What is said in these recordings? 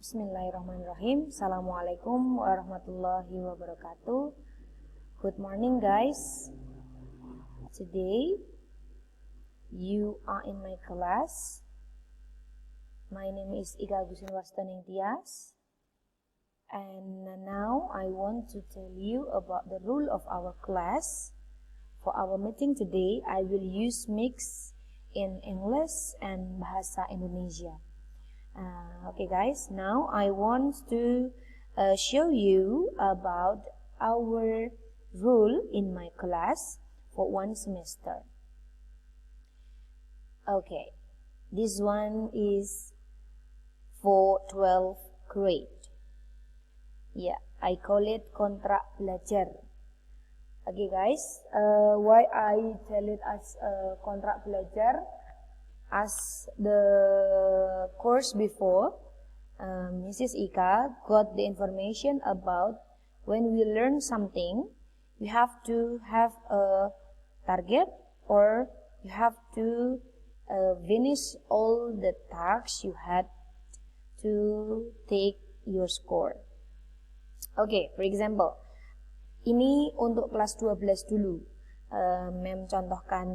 Bismillahirrahmanirrahim. Assalamualaikum warahmatullahi wabarakatuh. Good morning guys. Today you are in my class. My name is Ika Gusin Wastaning Tias. And now I want to tell you about the rule of our class. For our meeting today, I will use mix in English and Bahasa Indonesia. Okay guys, now I want to show you about our rule in my class for one semester. Okay, this one is for 12th grade. Yeah, I call it kontrak belajar. Okay guys, why I tell it as kontrak belajar? As the course before, Mrs. Ika got the information about when we learn something, you have to have a target or you have to finish all the tasks you had to take your score. Okay, for example, ini untuk kelas 12 dulu. Mem contohkan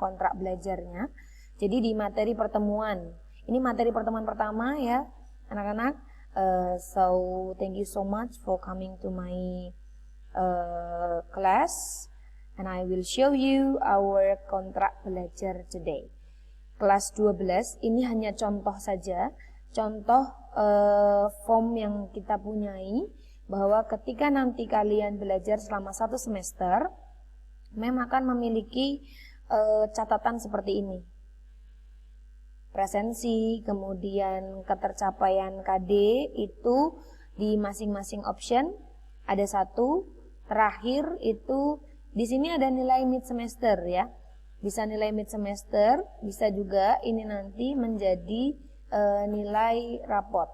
kontrak belajarnya. Jadi di materi pertemuan. Ini materi pertemuan pertama ya, anak-anak. So thank you so much for coming to my class, and I will show you our kontrak belajar today. Kelas 12 ini hanya contoh saja, contoh form yang kita punyai. Bahwa ketika nanti kalian belajar selama 1 semester, Mem akan memiliki catatan seperti ini. Presensi, kemudian ketercapaian KD itu di masing-masing option ada 1. Terakhir itu di sini ada nilai mid semester ya. Bisa nilai mid semester, bisa juga ini nanti menjadi nilai rapot.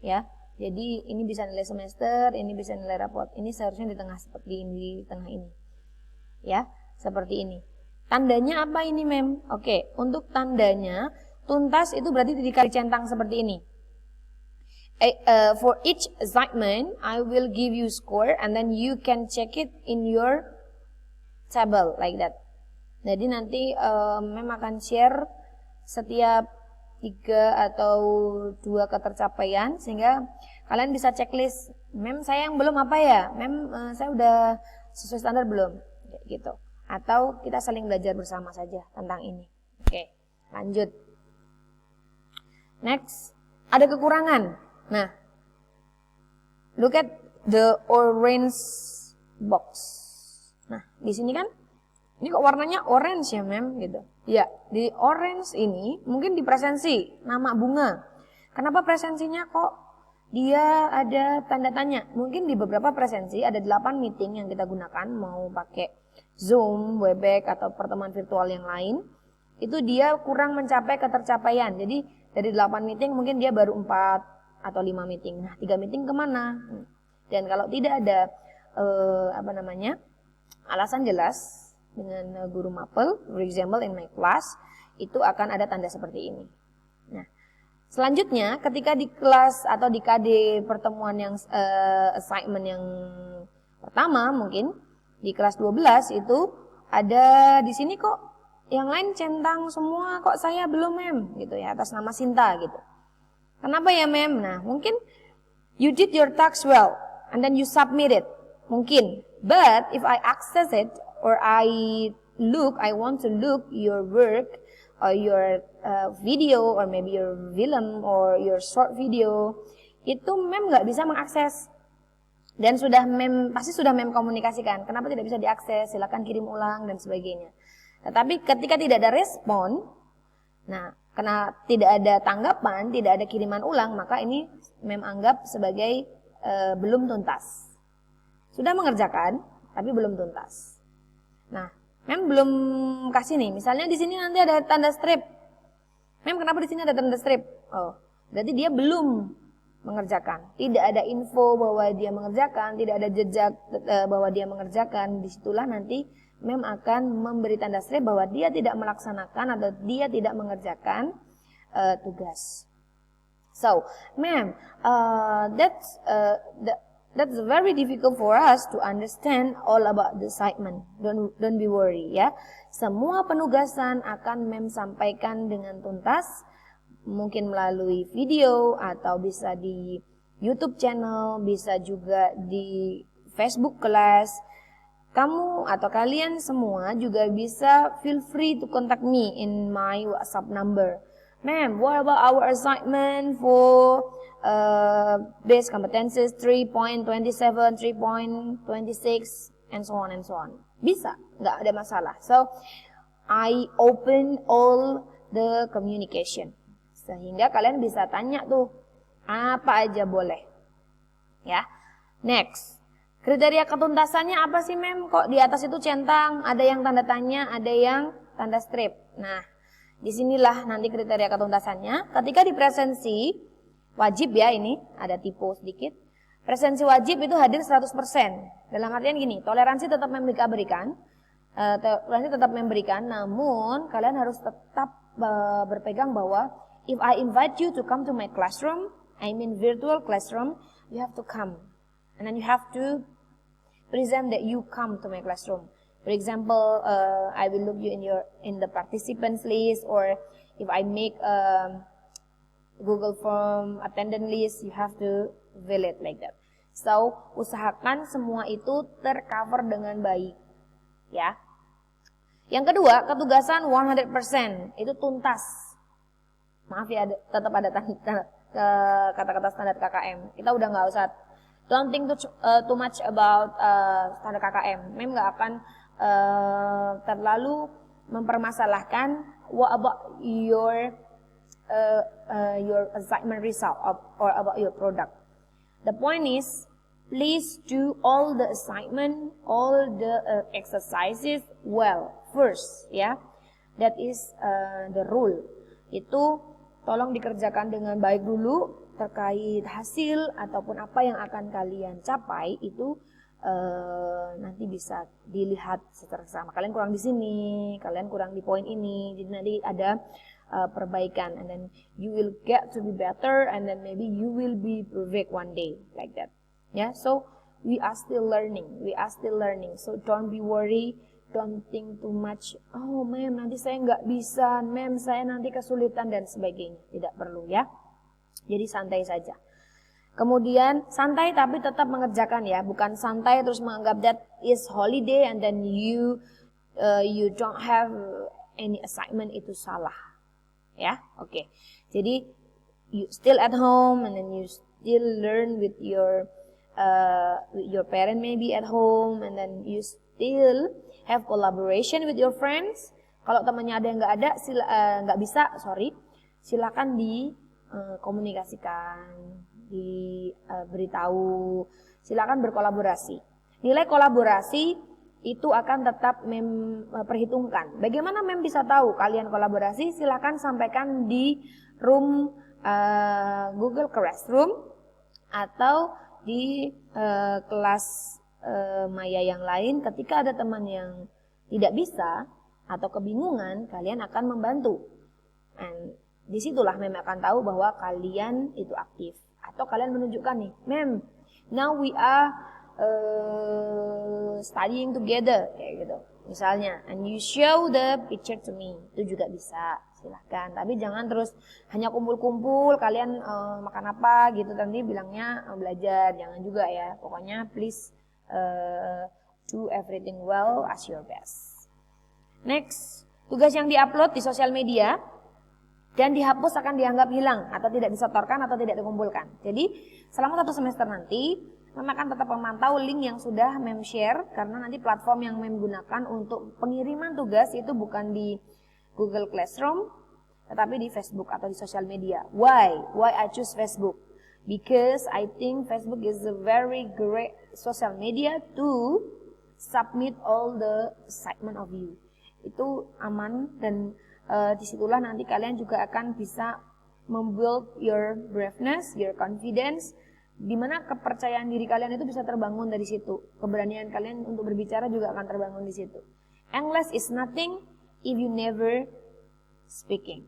Ya. Jadi ini bisa nilai semester, ini bisa nilai rapot. Ini seharusnya di tengah seperti ini, di tengah ini. Ya, seperti ini. Tandanya apa ini, Mem? Oke, untuk tandanya tuntas itu berarti dikali centang seperti ini. For each assignment, I will give you score and then you can check it in your table like that. Jadi nanti Mem akan share setiap 3 atau 2 ketercapaian sehingga kalian bisa checklist, Mem saya yang belum apa ya, Mem saya udah sesuai standar belum, gitu. Atau kita saling belajar bersama saja tentang ini. Oke, lanjut. Next, ada kekurangan. Nah, look at the orange box. Nah, di sini kan ini kok warnanya orange ya, Mem, gitu. Ya, di orange ini mungkin di presensi nama bunga. Kenapa presensinya kok dia ada tanda tanya? Mungkin di beberapa presensi ada 8 meeting yang kita gunakan, mau pakai Zoom, Webex atau pertemuan virtual yang lain. Itu dia kurang mencapai ketercapaian. Jadi dari 8 meeting mungkin dia baru 4 atau 5 meeting. Nah, 3 meeting kemana? Dan kalau tidak ada alasan jelas dengan guru mapel, for example in my class, itu akan ada tanda seperti ini. Nah, selanjutnya ketika di kelas atau di KD pertemuan yang assignment yang pertama mungkin di kelas 12 itu ada di sini kok yang lain centang semua, kok saya belum, Mem, gitu ya, atas nama Sinta gitu. Kenapa ya, Mem? Nah, mungkin you did your task well and then you submit it. Mungkin, but if I access it or I want to look your work or your video or maybe your film or your short video, itu Mem nggak bisa mengakses. Dan pasti sudah Mem komunikasikan. Kenapa tidak bisa diakses? Silakan kirim ulang dan sebagainya. Tetapi ketika tidak ada respon, nah karena tidak ada tanggapan, tidak ada kiriman ulang, maka ini Mem anggap sebagai belum tuntas. Sudah mengerjakan, tapi belum tuntas. Nah, Mem belum kasih nih. Misalnya di sini nanti ada tanda strip. Mem, kenapa di sini ada tanda strip? Oh, berarti dia belum mengerjakan. Tidak ada info bahwa dia mengerjakan, tidak ada jejak bahwa dia mengerjakan. Disitulah nanti Mem akan memberi tanda strip bahwa dia tidak melaksanakan atau dia tidak mengerjakan tugas. So, ma'am, that's very difficult for us to understand all about the assignment. Don't be worry ya. Semua penugasan akan ma'am sampaikan dengan tuntas, mungkin melalui video atau bisa di YouTube channel, bisa juga di Facebook kelas. Kamu atau kalian semua juga bisa feel free to contact me in my WhatsApp number. Ma'am, what about our assignment for base competencies 3.27, 3.26, and so on and so on? Bisa, nggak ada masalah. So, I open all the communication. Sehingga kalian bisa tanya tuh, apa aja boleh. Ya, next. Kriteria ketuntasannya apa sih, mem? Kok di atas itu centang, ada yang tanda tanya, ada yang tanda strip. Nah, disinilah nanti kriteria ketuntasannya. Ketika di presensi, wajib ya ini, ada typo sedikit. Presensi wajib itu hadir 100%. Dalam artian gini, toleransi tetap memberikan, namun kalian harus tetap berpegang bahwa if I invite you to come to my classroom, I mean virtual classroom, you have to come. And then you have to present that you come to my classroom. For example, I will look you in the participants list, or if I make a Google Form attendance list, you have to fill it like that. So, usahakan semua itu tercover dengan baik, ya. Yang kedua, ketugasan 100% itu tuntas. Maaf ya, tetap ada kata-kata standar KKM. Kita udah nggak usah. Don't think too much about standar KKM. Mem nggak akan terlalu mempermasalahkan what about your assignment result or about your product. The point is, please do all the assignment, all the exercises well first, ya. That is the rule. Itu tolong dikerjakan dengan baik dulu. Terkait hasil ataupun apa yang akan kalian capai itu nanti bisa dilihat secara sama. Kalian kurang di sini, kalian kurang di poin ini, jadi nanti ada perbaikan, and then you will get to be better, and then maybe you will be perfect one day, like that. Yeah, so we are still learning, so don't be worried, don't think too much. Oh, ma'am, nanti saya nggak bisa, ma'am, saya nanti kesulitan dan sebagainya. Tidak perlu ya. Jadi santai saja. Kemudian santai tapi tetap mengerjakan ya, bukan santai terus menganggap that is holiday and then you don't have any assignment, itu salah. Ya, oke. Jadi you still at home and then you still learn with your parent maybe at home, and then you still have collaboration with your friends. Kalau temannya ada yang nggak ada, nggak bisa, silakan komunikasikan, diberitahu, silakan berkolaborasi. Nilai kolaborasi itu akan tetap perhitungkan. Bagaimana mem bisa tahu kalian kolaborasi? Silakan sampaikan di room Google Classroom atau di kelas maya yang lain. Ketika ada teman yang tidak bisa atau kebingungan, kalian akan membantu. And disitulah mem akan tahu bahwa kalian itu aktif. Atau kalian menunjukkan nih, mem, now we are studying together, kayak gitu. Misalnya, and you show the picture to me, itu juga bisa, silahkan. Tapi jangan terus hanya kumpul-kumpul, kalian makan apa gitu, nanti bilangnya belajar, jangan juga ya. Pokoknya please do everything well as your best. Next, tugas yang diupload di sosial media dan dihapus akan dianggap hilang atau tidak disetorkan atau tidak dikumpulkan. Jadi selama 1 semester nanti mem akan tetap memantau link yang sudah mem share, karena nanti platform yang mem gunakan untuk pengiriman tugas itu bukan di Google Classroom tetapi di Facebook atau di sosial media. Why I choose Facebook? Because I think Facebook is a very great social media to submit all the assignment of you. Itu aman, dan disitulah nanti kalian juga akan bisa membuild your braveness, your confidence, di mana kepercayaan diri kalian itu bisa terbangun dari situ. Keberanian kalian untuk berbicara juga akan terbangun di situ. English is nothing if you never speaking,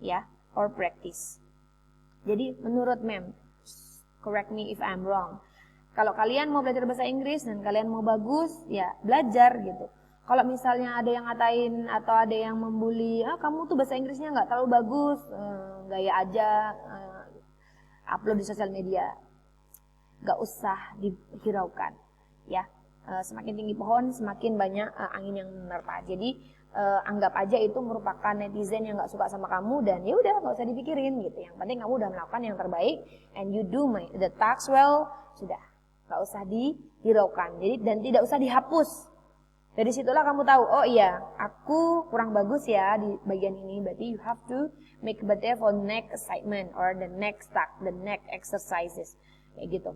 ya, or practice. Jadi menurut mem, correct me if I'm wrong. Kalau kalian mau belajar bahasa Inggris dan kalian mau bagus, ya belajar gitu. Kalau misalnya ada yang ngatain atau ada yang membuli, kamu tuh bahasa Inggrisnya nggak terlalu bagus, gaya aja, upload di sosial media, nggak usah dihiraukan, ya. Semakin tinggi pohon, semakin banyak angin yang menerpa. Jadi anggap aja itu merupakan netizen yang nggak suka sama kamu dan ya udah nggak usah dipikirin gitu. Yang penting kamu udah melakukan yang terbaik and you do the task well, sudah nggak usah dihiraukan. Jadi dan tidak usah dihapus. Dari situlah kamu tahu, oh iya, aku kurang bagus ya di bagian ini. Berarti you have to make better for next assignment or the next task, the next exercises. Kayak gitu.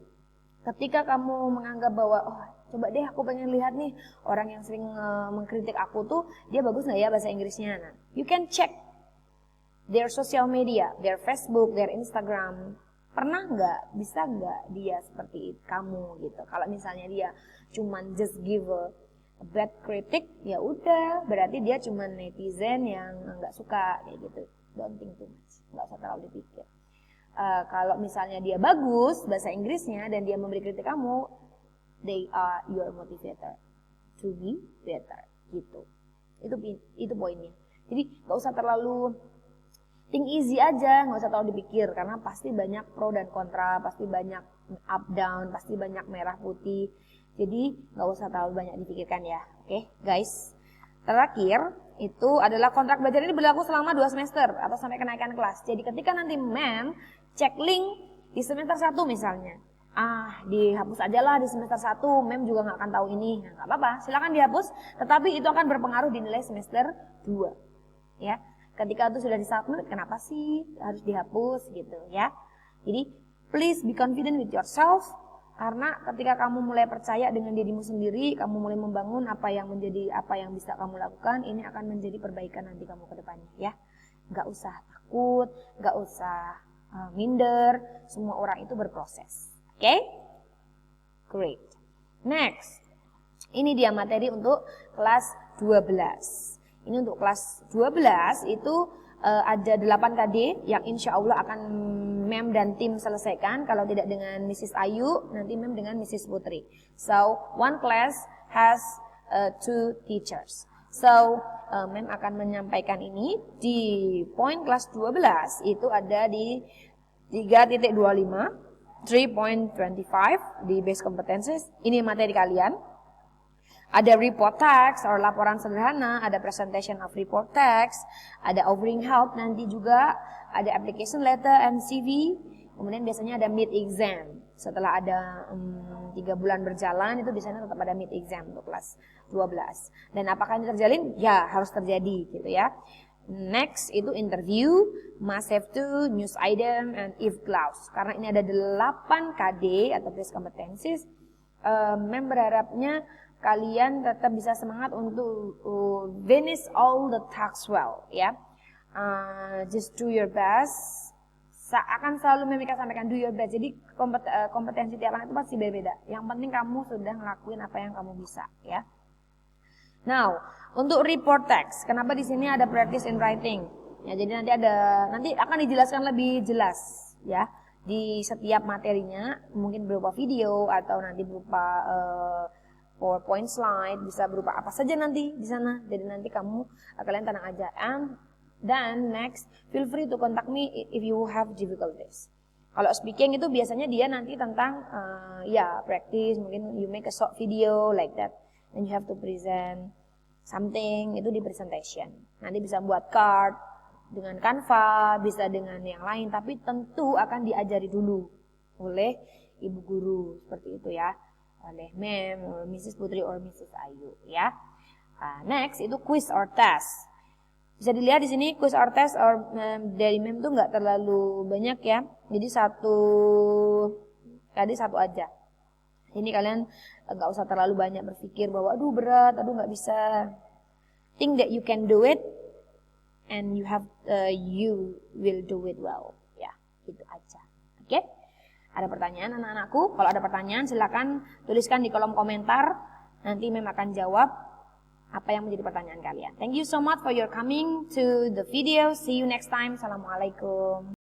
Ketika kamu menganggap bahwa, oh coba deh aku pengen lihat nih orang yang sering mengkritik aku tuh, dia bagus nggak ya bahasa Inggrisnya. Nah, you can check their social media, their Facebook, their Instagram. Pernah nggak, bisa nggak dia seperti kamu gitu. Kalau misalnya dia cuman just give a bad critic, ya udah berarti dia cuma netizen yang nggak suka kayak gitu. Don't think too much, nggak usah terlalu dipikir. Kalau misalnya dia bagus bahasa Inggrisnya dan dia memberi kritik kamu, they are your motivator to be better gitu. Itu poinnya. Jadi nggak usah terlalu think easy aja, nggak usah terlalu dipikir karena pasti banyak pro dan kontra, pasti banyak up down, pasti banyak merah putih. Jadi nggak usah terlalu banyak dipikirkan ya. Oke, guys. Terakhir itu adalah kontrak belajar ini berlaku selama 2 semester atau sampai kenaikan kelas. Jadi ketika nanti mem cek link di semester 1 misalnya, dihapus aja lah di semester 1, mem juga nggak akan tahu ini. Nah, nggak apa-apa, silakan dihapus, tetapi itu akan berpengaruh di nilai semester 2. Ya, ketika itu sudah disubmit, kenapa sih harus dihapus gitu ya? Jadi please be confident with yourself. Karena ketika kamu mulai percaya dengan dirimu sendiri, kamu mulai membangun apa yang bisa kamu lakukan, ini akan menjadi perbaikan nanti kamu ke depannya ya. Gak usah takut, gak usah minder, semua orang itu berproses. Oke? Great. Next. Ini dia materi untuk kelas 12. Ini untuk kelas 12 itu ada 8 KD yang insya Allah akan Mem dan tim selesaikan. Kalau tidak dengan Mrs. Ayu, nanti Mem dengan Mrs. Putri. So, one class has 2 teachers. So, Mem akan menyampaikan ini di poin kelas 12 itu ada di 3.25, 3.25 di base competencies. Ini materi kalian. Ada report text atau laporan sederhana, ada presentation of report text, ada offering help nanti juga, ada application letter and CV, kemudian biasanya ada mid exam. Setelah ada 3 bulan berjalan itu biasanya tetap ada mid exam untuk kelas 12. Dan apakah ini terjalin? Ya, harus terjadi gitu ya. Next itu interview, must have to, news item, and if clause. Karena ini ada 8 KD atau base competencies, Mem berharapnya kalian tetap bisa semangat untuk finish all the tasks well ya. Just do your best. Akan selalu memikir sampaikan do your best. Jadi kompetensi tiap anak itu pasti berbeda. Yang penting kamu sudah ngelakuin apa yang kamu bisa ya. Now, untuk report text, kenapa di sini ada practice in writing? Ya, jadi nanti akan dijelaskan lebih jelas ya di setiap materinya, mungkin berupa video atau nanti berupa PowerPoint slide, bisa berupa apa saja nanti di sana. Jadi nanti kalian tenang aja. And then next, feel free to contact me if you have difficulties. Kalau speaking itu biasanya dia nanti tentang practice, mungkin you make a short video like that. And you have to present something, itu di presentation. Nanti bisa buat card dengan Canva, bisa dengan yang lain, tapi tentu akan diajari dulu oleh ibu guru seperti itu ya. Oleh Mem, or Mrs. Putri, or Mrs. Ayu ya. Next itu quiz or test. Bisa dilihat di sini quiz or test dari Mem tuh nggak terlalu banyak ya. Jadi satu aja. Ini kalian nggak usah terlalu banyak berpikir bahwa aduh berat, aduh nggak bisa. Think that you can do it and you will do it well. Ya, gitu aja. Oke? Ada pertanyaan anak-anakku? Kalau ada pertanyaan silakan tuliskan di kolom komentar. Nanti Mem akan jawab apa yang menjadi pertanyaan kalian. Thank you so much for your coming to the video. See you next time. Assalamualaikum.